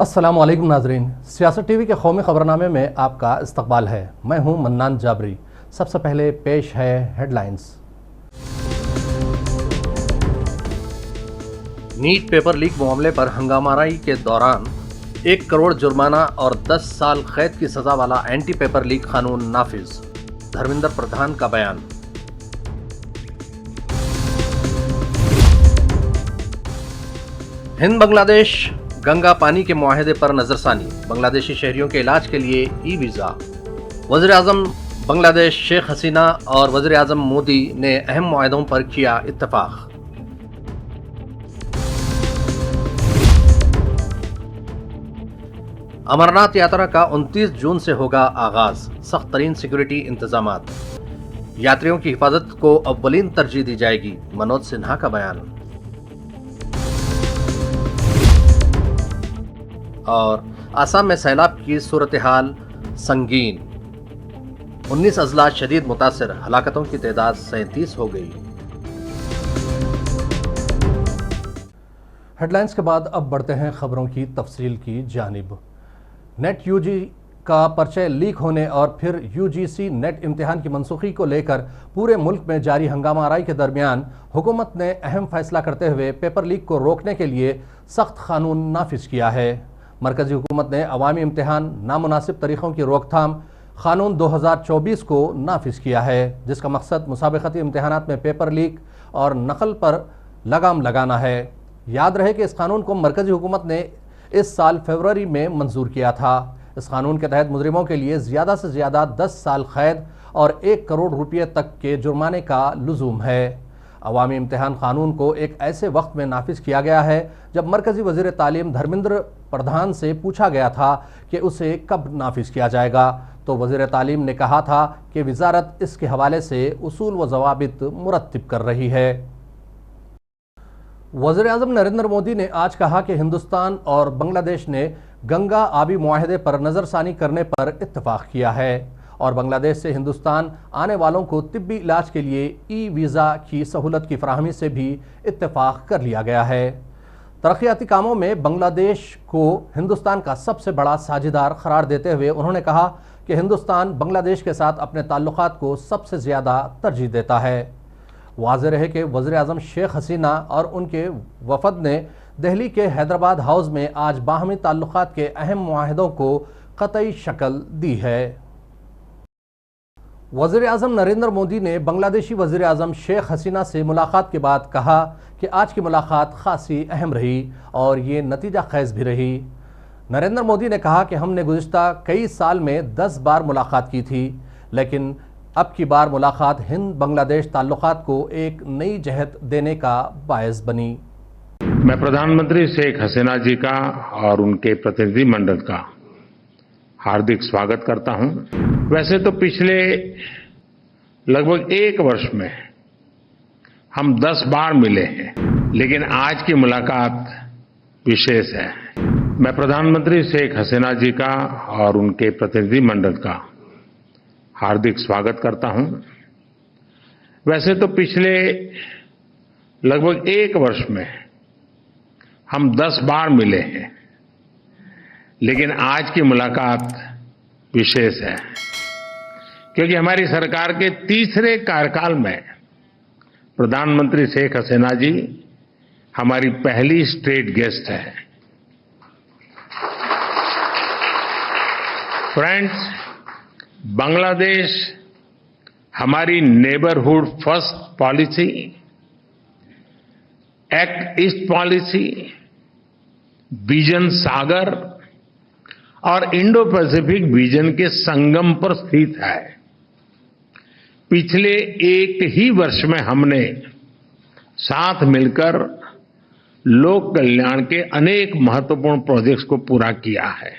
अस्सलामुअलैकुम नाजरीन, सियासत टीवी के कौमी खबरनामे में आपका इस्तकबाल है। मैं हूं मन्नान जाबरी। सबसे पहले पेश है हेडलाइंस। नीट पेपर लीक मामले पर हंगामाराई के दौरान 1 करोड़ जुर्माना और 10 साल कैद की सजा वाला एंटी पेपर लीक कानून नाफिज, धर्मेंद्र प्रधान का बयान। हिंद बांग्लादेश गंगा पानी के मुआहदे पर नजरसानी, बांग्लादेशी शहरियों के इलाज के लिए ई वीज़ा। वज़ीर आज़म बांग्लादेश शेख हसीना और वज़ीर आज़म मोदी ने अहम मुआहदों पर किया इत्तफाक। अमरनाथ यात्रा का 29 जून से होगा आगाज, सख्त तरीन सिक्योरिटी इंतजामात। यात्रियों की हिफाजत को अव्वलीन तरजीह दी जाएगी, मनोज सिन्हा का बयान। और आसाम में सैलाब की सूरत हाल संगीन, 19 अजला शदीद मुतासिर, हलाकतों की तादाद 37 हो गई। हेडलाइंस के बाद अब बढ़ते हैं खबरों की तफसील की जानिब। नेट यूजी का पर्चे लीक होने और फिर यूजीसी नेट इम्तिहान की मनसूखी को लेकर पूरे मुल्क में जारी हंगामा आराई के दरमियान हुकूमत ने अहम फैसला करते हुए पेपर लीक को रोकने के लिए सख्त कानून नाफिज किया है। मरकजी हुकूमत ने अवामी इम्तिहान नामुनासिब तरीक़ों की रोकथाम कानून 2024 को नाफिज किया है, जिसका मकसद मुसाबिकती इम्तिहानात में पेपर लीक और नकल पर लगाम लगाना है। याद रहे कि इस कानून को मरकजी हुकूमत ने इस साल फरवरी में मंजूर किया था। इस कानून के तहत मुजरिमों के लिए ज़्यादा से ज़्यादा 10 साल कैद और 1 करोड़ रुपये तक के जुर्माने का लुज़ूम है। अवामी इम्तिहान कानून को एक ऐसे वक्त में नाफिज किया गया है जब मरकजी वज़ीर तालीम धर्मेंद्र प्रधान से पूछा गया था कि उसे कब नाफिज किया जाएगा, तो वज़ीर तालीम ने कहा था कि वज़ारत इसके हवाले से उसूल व ज़वाबित मुरत्तिब कर रही है। वज़ीर आज़म नरेंद्र मोदी ने आज कहा कि हिंदुस्तान और बांग्लादेश ने गंगा आबी मुआहदे पर नज़रसानी करने पर इत्तफाक किया है और बांग्लादेश से हिंदुस्तान आने वालों को तिब्बी इलाज के लिए ई वीज़ा की सहूलत की फराहमी से भी इत्तफाक कर लिया गया है। तरक्याती कामों में बांग्लादेश को हिंदुस्तान का सबसे बड़ा साझेदार करार देते हुए उन्होंने कहा कि हिंदुस्तान बांग्लादेश के साथ अपने ताल्लुकात को सबसे ज़्यादा तरजीह देता है। वाज़ेह है कि वज़ीर आज़म शेख हसीना और उनके वफद ने दिल्ली के हैदराबाद हाउस में आज बाहमी ताल्लुकात के अहम मुआहदों को क़तई शक्ल दी है। वज़ीर आज़म नरेंद्र मोदी ने बांग्लादेशी वज़ीर आज़म शेख हसीना से मुलाकात के बाद कहा कि आज की मुलाकात खासी अहम रही और ये नतीजा खैज़ भी रही। नरेंद्र मोदी ने कहा कि हमने गुज़िश्ता कई साल में 10 बार मुलाकात की थी, लेकिन अब की बार मुलाकात हिंद बांग्लादेश ताल्लुकात को एक नई जहत देने का बायस बनी। मैं प्रधानमंत्री शेख हसीना जी का और उनके प्रतिनिधिमंडल का हार्दिक स्वागत करता हूं। वैसे तो पिछले लगभग 1 वर्ष में हम 10 बार मिले हैं, लेकिन आज की मुलाकात विशेष है। मैं प्रधानमंत्री शेख हसीना जी का और उनके प्रतिनिधिमंडल का हार्दिक स्वागत करता हूं। वैसे तो पिछले लगभग 1 वर्ष में हम 10 बार मिले हैं, लेकिन आज की मुलाकात विशेष है क्योंकि हमारी सरकार के तीसरे कार्यकाल में प्रधानमंत्री शेख हसीना जी हमारी पहली स्टेट गेस्ट है। फ्रेंड्स, बांग्लादेश हमारी neighbourhood first policy, act east policy, vision Sagar और इंडो पैसिफिक विजन के संगम पर स्थित है। पिछले 1 ही वर्ष में हमने साथ मिलकर लोक कल्याण के अनेक महत्वपूर्ण प्रोजेक्ट्स को पूरा किया है।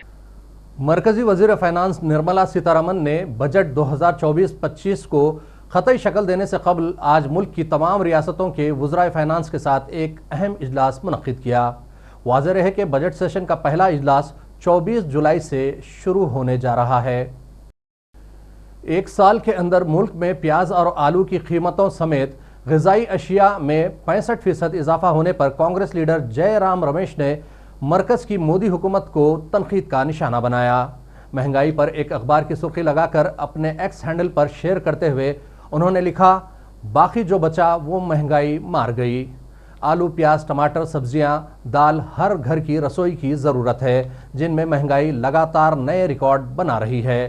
मरकजी वज़ीर फाइनेंस निर्मला सीतारमन ने बजट 2024-25 को ख़तई शक्ल देने से कबल आज मुल्क की तमाम रियासतों के वज़राए फाइनेंस के साथ एक अहम इजलास मुनक़्क़िद किया। वाज़ेह है कि बजट सेशन का पहला इजलास 24 जुलाई से शुरू होने जा रहा है। 1 साल के अंदर मुल्क में प्याज और आलू की कीमतों समेत ग़िज़ाई अशिया में 65% इजाफा होने पर कांग्रेस लीडर जयराम रमेश ने मरकज की मोदी हुकूमत को तनकीद का निशाना बनाया। महंगाई पर एक अखबार की सुर्खी लगाकर अपने एक्स हैंडल पर शेयर करते हुए उन्होंने लिखा, बाकी जो बचा वो महंगाई मार गई। आलू, प्याज, टमाटर, सब्जियां, दाल हर घर की रसोई की ज़रूरत है, जिनमें महंगाई लगातार नए रिकॉर्ड बना रही है।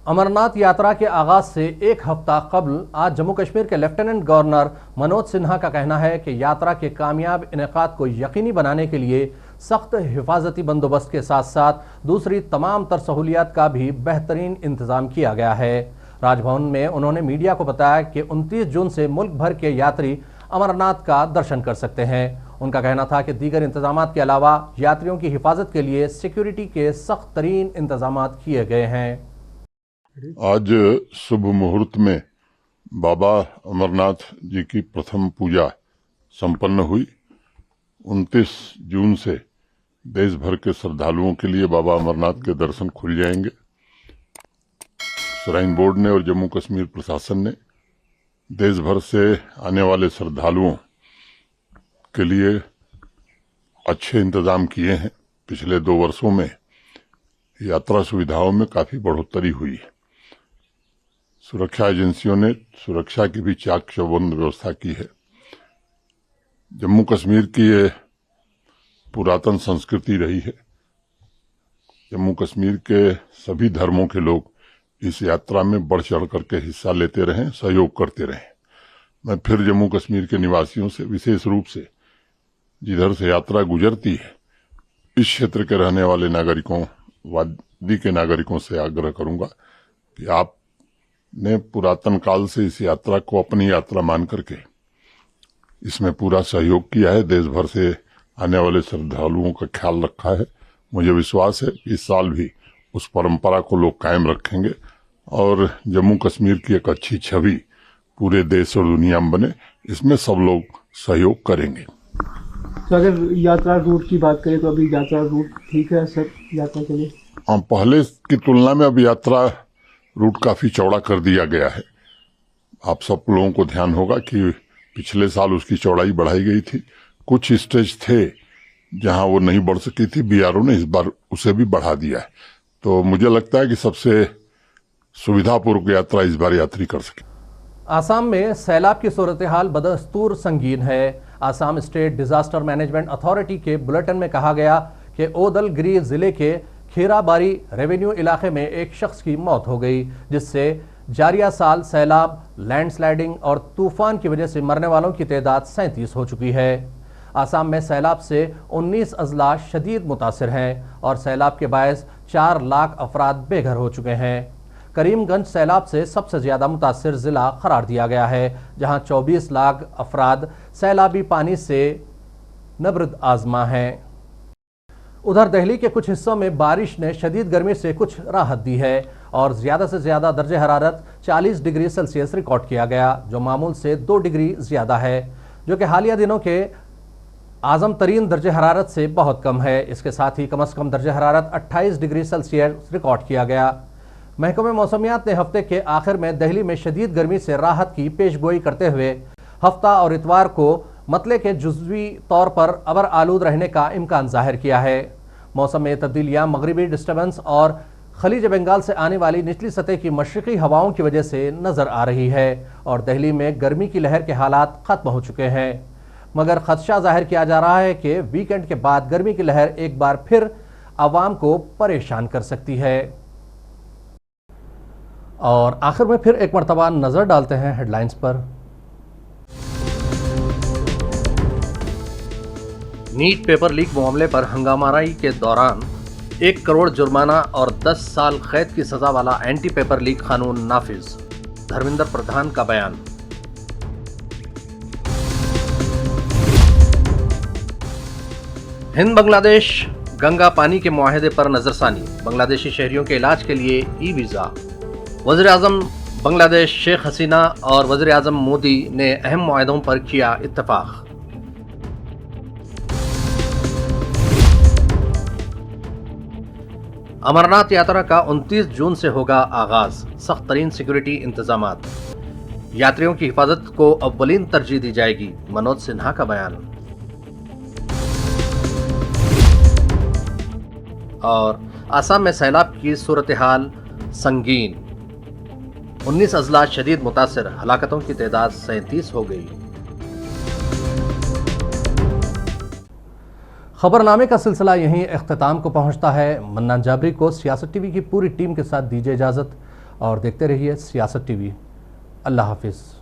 अमरनाथ यात्रा के आगाज से एक हफ्ता कबल आज जम्मू कश्मीर के लेफ्टिनेंट गवर्नर मनोज सिन्हा का कहना है कि यात्रा के कामयाब इनेकाद को यकीनी बनाने के लिए सख्त हिफाजती बंदोबस्त के साथ साथ दूसरी तमाम तर सहूलियात का भी बेहतरीन इंतजाम किया गया है। राजभवन में उन्होंने मीडिया को बताया कि 29 जून से मुल्क भर के यात्री अमरनाथ का दर्शन कर सकते हैं। उनका कहना था कि दीगर इंतजामात के अलावा यात्रियों की हिफाजत के लिए सिक्योरिटी के सख्त तरीन इंतजामात किए गए हैं। आज शुभ मुहूर्त में बाबा अमरनाथ जी की प्रथम पूजा संपन्न हुई। 29 जून से देश भर के श्रद्धालुओं के लिए बाबा अमरनाथ के दर्शन खुल जाएंगे। श्राइन बोर्ड ने और जम्मू कश्मीर प्रशासन ने देश भर से आने वाले श्रद्धालुओं के लिए अच्छे इंतजाम किए हैं। पिछले 2 वर्षों में यात्रा सुविधाओं में काफी बढ़ोतरी हुई है। सुरक्षा एजेंसियों ने सुरक्षा की भी चाक चौबंद व्यवस्था की है। जम्मू कश्मीर की ये पुरातन संस्कृति रही है। जम्मू कश्मीर के सभी धर्मों के लोग इस यात्रा में बढ़ चढ़ करके हिस्सा लेते रहें, सहयोग करते रहें। मैं फिर जम्मू कश्मीर के निवासियों से, विशेष रूप से जिधर से यात्रा गुजरती है, इस क्षेत्र के रहने वाले नागरिकों, वादी के नागरिकों से आग्रह करूंगा कि आपने पुरातन काल से इस यात्रा को अपनी यात्रा मान करके इसमें पूरा सहयोग किया है। देश भर से आने वाले श्रद्धालुओं का ख्याल रखा है। मुझे विश्वास है कि इस साल भी उस परंपरा को लोग कायम रखेंगे और जम्मू कश्मीर की एक अच्छी छवि पूरे देश और दुनिया में बने, इसमें सब लोग सहयोग करेंगे। तो अगर यात्रा रूट की बात करें तो अभी यात्रा रूट ठीक है सर यात्रा के लिए? हाँ, पहले की तुलना में अब यात्रा रूट काफी चौड़ा कर दिया गया है। आप सब लोगों को ध्यान होगा कि पिछले साल उसकी चौड़ाई बढ़ाई गई थी। कुछ स्टेज थे जहां वो नहीं बढ़ सकी थी, बीआरओ ने इस बार उसे भी बढ़ा दिया है। तो मुझे लगता है कि सबसे सुविधापूर्वक यात्रा इस बार यात्री कर सके। आसाम में सैलाब की सूरत हाल बदस्तूर संगीन है। Assam state disaster management authority के बुलेटिन में कहा गया कि ओदलगिरी जिले के खीराबारी रेवेन्यू इलाके में एक शख्स की मौत हो गई, जिससे जारिया साल सैलाब, लैंडस्लाइडिंग और तूफान की वजह से मरने वालों की तादाद 37 हो चुकी है। आसाम में सैलाब से 19 अजला शदीद मुतासिर हैं और सैलाब के बायस 4 लाख अफराद बेघर हो चुके हैं। करीमगंज सैलाब से सबसे ज्यादा मुतासिर जिला करार दिया गया है, जहां 24 लाख अफराद सैलाबी पानी से नबरद आजमा हैं। उधर दिल्ली के कुछ हिस्सों में बारिश ने शदीद गर्मी से कुछ राहत दी है और ज्यादा से ज्यादा दर्जे हरारत 40 डिग्री सेल्सियस रिकॉर्ड किया गया, जो मामूल से 2 डिग्री ज्यादा है, जो कि हालिया दिनों के आजम तरीन दर्जे हरारत से बहुत कम है। इसके साथ ही कम से कम दर्जे हरारत 28 डिग्री सेल्सियस रिकॉर्ड किया गया। महकमे मौसमियात ने हफ्ते के आखिर में दिल्ली में शदीद गर्मी से राहत की पेशगोई करते हुए हफ्ता और इतवार को मतले के जुज़वी तौर पर अबर आलूद रहने का इम्कान जाहिर किया है। मौसम में तब्दीलियाँ मगरिबी डिस्टर्बेंस और खलीज बंगाल से आने वाली निचली सतह की मशरक़ी हवाओं की वजह से नजर आ रही है और दिल्ली में गर्मी की लहर के हालात खत्म हो चुके हैं, मगर खदशा जाहिर किया जा रहा है कि वीकेंड के बाद गर्मी की लहर एक बार फिर आवाम को परेशान कर सकती है। और आखिर में फिर एक मरतबा नजर डालते हैं हेडलाइंस पर। नीट पेपर लीक मामले पर हंगामाराई के दौरान 1 करोड़ जुर्माना और 10 साल कैद की सजा वाला एंटी पेपर लीक कानून नाफिज, धर्मेंद्र प्रधान का बयान। हिंद बांग्लादेश गंगा पानी के मुआहदे पर नजरसानी, बांग्लादेशी शहरियों के इलाज के लिए ई वीजा। वज़ीर आज़म बांग्लादेश शेख हसीना और वज़ीर आज़म मोदी ने अहम मुआहदों पर किया इत्तफाक। अमरनाथ यात्रा का 29 जून से होगा आगाज, सख्त तरीन सिक्योरिटी इंतजामात, यात्रियों की हिफाजत को अव्वलीन तरजीह दी जाएगी, मनोज सिन्हा का बयान। और असम में सैलाब की सूरत हाल संगीन। 19 अजला शदीद मुतासिर, हलाकतों की तादाद 37 हो गई। खबरनामे का सिलसिला यहीं इख्तिताम को पहुंचता है। मन्नान जाबरी को सियासत टीवी की पूरी टीम के साथ दीजिए इजाज़त और देखते रहिए सियासत टीवी। अल्लाह हाफिज़।